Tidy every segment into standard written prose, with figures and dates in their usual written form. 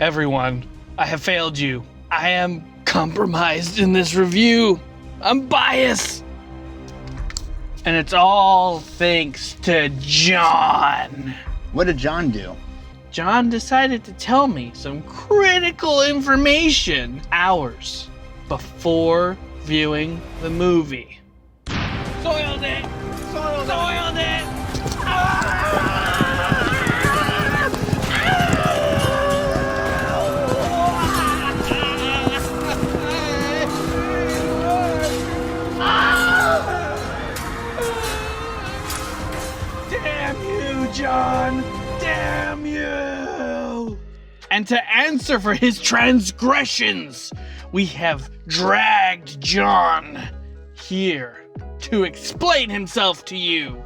Everyone, I have failed you. I am compromised in this review. I'm biased. And it's all thanks to John. What did John do? John decided to tell me some critical information hours before viewing the movie. Soiled it! Soiled it! Damn you, John! Damn you! And to answer for his transgressions, we have dragged John here to explain himself to you.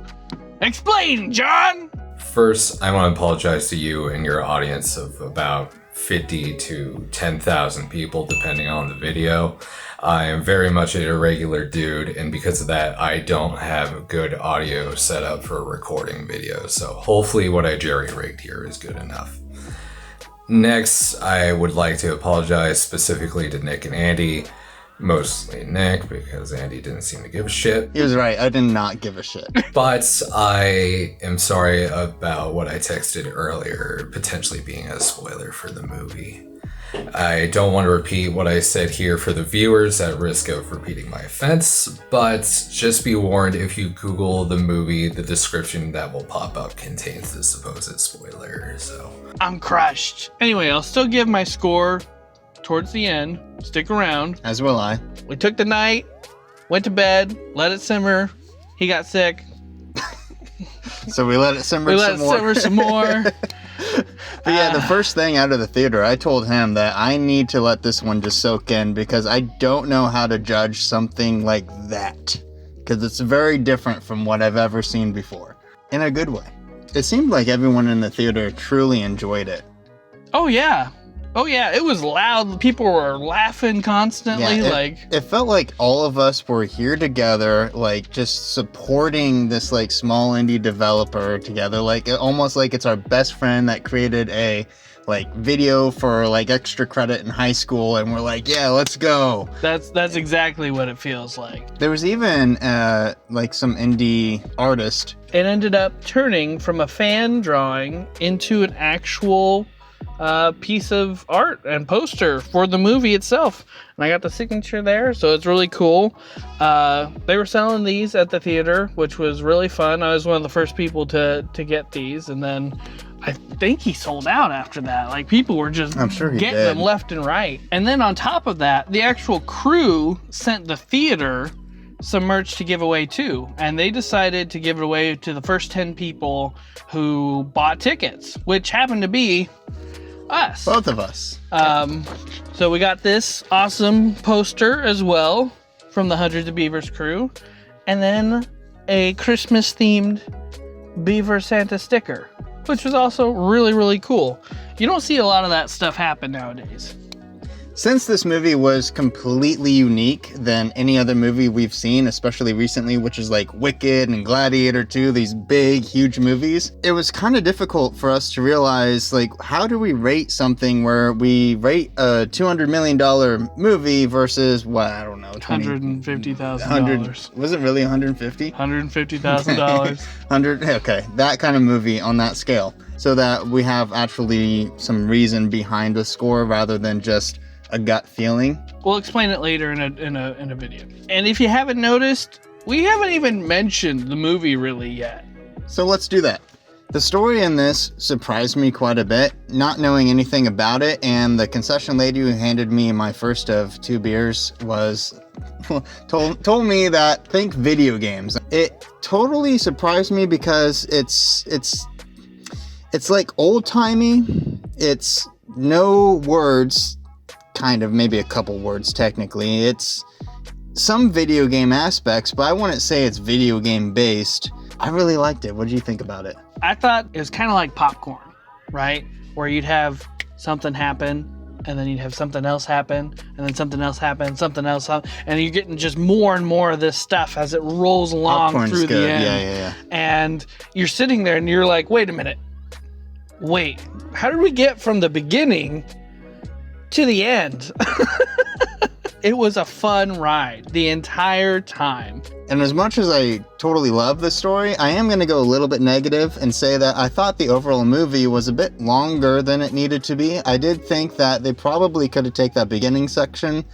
Explain, John! First, I want to apologize to you and your audience of about 50 to 10,000 people, depending on the video. I am very much an irregular dude, and because of that, I don't have good audio set up for recording videos. So hopefully what I jerry-rigged here is good enough. Next, I would like to apologize specifically to Nick and Andy. Mostly Nick, because Andy didn't seem to give a shit. He was right, I did not give a shit. But I am sorry about what I texted earlier, potentially being a spoiler for the movie. I don't want to repeat what I said here for the viewers at risk of repeating my offense, but just be warned, if you Google the movie, the description that will pop up contains the supposed spoiler, so. I'm crushed. Anyway, I'll still give my score towards the end. Stick around. As will I. We took the night, went to bed, let it simmer. He got sick. So we let it simmer some more. But yeah, the first thing out of the theater, I told him that I need to let this one just soak in because I don't know how to judge something like that. Because it's very different from what I've ever seen before. In a good way. It seemed like everyone in the theater truly enjoyed it. Oh yeah, it was loud. People were laughing constantly. Yeah, it felt like all of us were here together, like just supporting this like small indie developer together. Like almost like it's our best friend that created a like video for like extra credit in high school, and we're like, yeah, let's go. That's exactly what it feels like. There was even like some indie artist. It ended up turning from a fan drawing into an actual piece of art and poster for the movie itself, and I got the signature there, so it's really cool. They were selling these at the theater, which was really fun. I was one of the first people to get these, and then I think he sold out after that. Like, people were just getting them left and right. And then on top of that, the actual crew sent the theater some merch to give away too, and they decided to give it away to the first 10 people who bought tickets, which happened to be us. Both of us. So we got this awesome poster as well from the Hundreds of Beavers crew, and then a Christmas themed Beaver Santa sticker, which was also really, really cool. You don't see a lot of that stuff happen nowadays. Since this movie was completely unique than any other movie we've seen, especially recently, which is like Wicked and Gladiator 2, these big, huge movies, it was kind of difficult for us to realize, like, how do we rate something where we rate a $200 million movie versus, what, I don't know, $150,000. Was it really 150? $150,000. Okay, that kind of movie on that scale, so that we have actually some reason behind the score rather than just a gut feeling. We'll explain it later in a video. And if you haven't noticed, we haven't even mentioned the movie really yet. So let's do that. The story in this surprised me quite a bit, not knowing anything about it, and the concession lady who handed me my first of 2 beers was told me that think video games. It totally surprised me because it's like old-timey. It's no words, kind of, maybe a couple words technically. It's some video game aspects, but I wouldn't say it's video game based. I really liked it. What did you think about it? I thought it was kind of like popcorn, right? Where you'd have something happen, and then you'd have something else happen, and then something else happen, something else happen, and you're getting just more and more of this stuff as it rolls along Popcorn's through good. the end. Yeah. And you're sitting there and you're like, wait a minute. Wait, how did we get from the beginning to the end. It was a fun ride the entire time. And as much as I totally love the story, I am going to go a little bit negative and say that I thought the overall movie was a bit longer than it needed to be. I did think that they probably could have taken that beginning section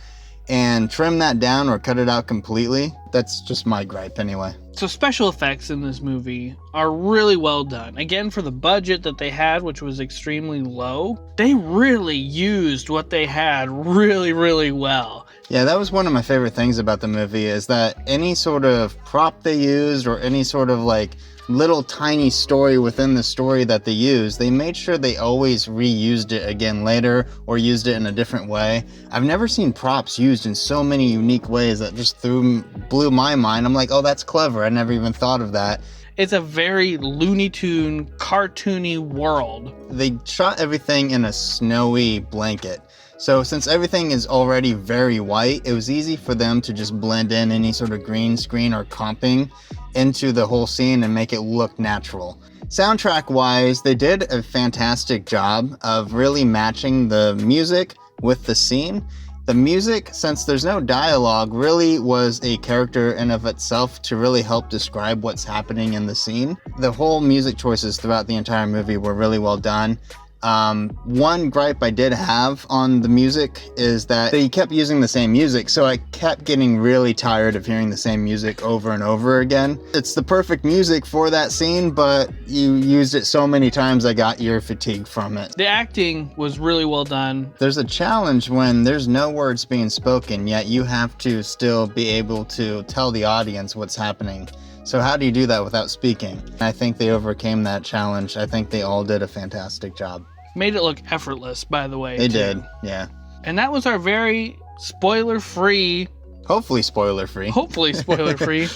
and trimmed that down or cut it out completely. That's just my gripe anyway. So special effects in this movie are really well done. Again, for the budget that they had, which was extremely low, they really used what they had really, really well. Yeah, that was one of my favorite things about the movie, is that any sort of prop they used or any sort of like little tiny story within the story that they used, they made sure they always reused it again later or used it in a different way. I've never seen props used in so many unique ways that just blew my mind. I'm like, oh, that's clever. I never even thought of that. It's a very Looney Tune, cartoony world. They shot everything in a snowy blanket. So since everything is already very white, it was easy for them to just blend in any sort of green screen or comping into the whole scene and make it look natural. Soundtrack wise, they did a fantastic job of really matching the music with the scene. The music, since there's no dialogue, really was a character in of itself to really help describe what's happening in the scene. The whole music choices throughout the entire movie were really well done. One gripe I did have on the music is that they kept using the same music, so I kept getting really tired of hearing the same music over and over again. It's the perfect music for that scene, but you used it so many times I got ear fatigue from it. The acting was really well done. There's a challenge when there's no words being spoken, yet you have to still be able to tell the audience what's happening. So how do you do that without speaking? I think they overcame that challenge. I think they all did a fantastic job. Made it look effortless, by the way. They too. did, yeah. And that was our very spoiler-free... Hopefully spoiler-free. Hopefully spoiler-free.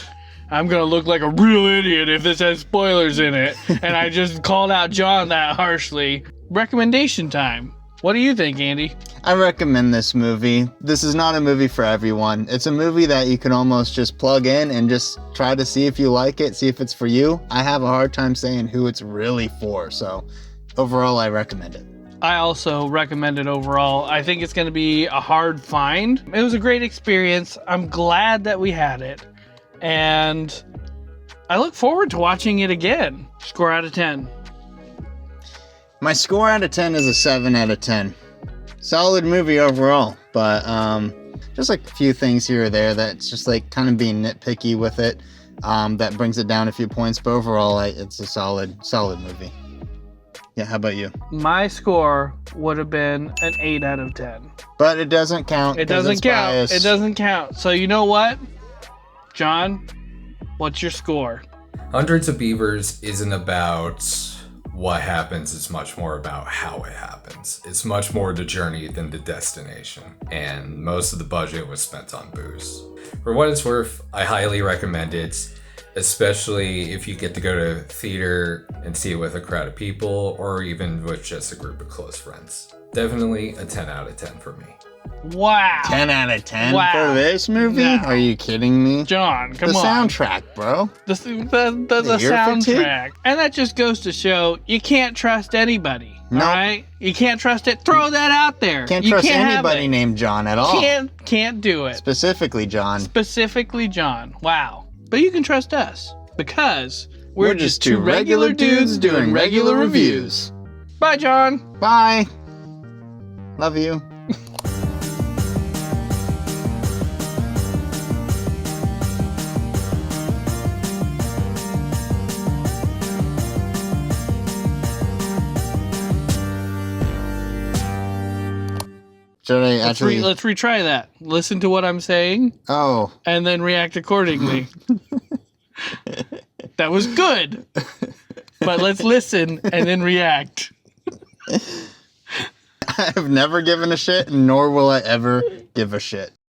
I'm going to look like a real idiot if this has spoilers in it. And I just called out John that harshly. Recommendation time. What do you think, Andy? I recommend this movie. This is not a movie for everyone. It's a movie that you can almost just plug in and just try to see if you like it, see if it's for you. I have a hard time saying who it's really for, so overall I recommend it. I also recommend it overall. I think it's going to be a hard find. It was a great experience. I'm glad that we had it. And I look forward to watching it again. Score out of 10. My score out of 10 is a 7 out of 10. Solid movie overall, but just like a few things here or there that's just like kind of being nitpicky with it, that brings it down a few points, but overall it's a solid movie. Yeah, how about you? My score would have been an 8 out of 10. But it doesn't count. It doesn't count. Biased. It doesn't count. So you know what? John, what's your score? Hundreds of Beavers isn't about what happens, it's much more about how it happens. It's much more the journey than the destination. And most of the budget was spent on booze. For what it's worth, I highly recommend it, especially if you get to go to theater and see it with a crowd of people or even with just a group of close friends. Definitely a 10 out of 10 for me. Wow. 10 out of 10 Wow. for this movie? No. Are you kidding me? John, come the on. soundtrack, bro. The ear soundtrack. And that just goes to show you can't trust anybody. Nope. All right? You can't trust it. Throw that out there. Can't You trust have anybody it. named John at all. Can't do it. Specifically John. Specifically John. Wow. But you can trust us because we're just two regular dudes doing regular reviews. Bye, John. Bye. Love you. Should I actually? Let's retry that. Listen to what I'm saying Oh, and then react accordingly. That was good. But let's listen and then react. I've never given a shit, nor will I ever give a shit.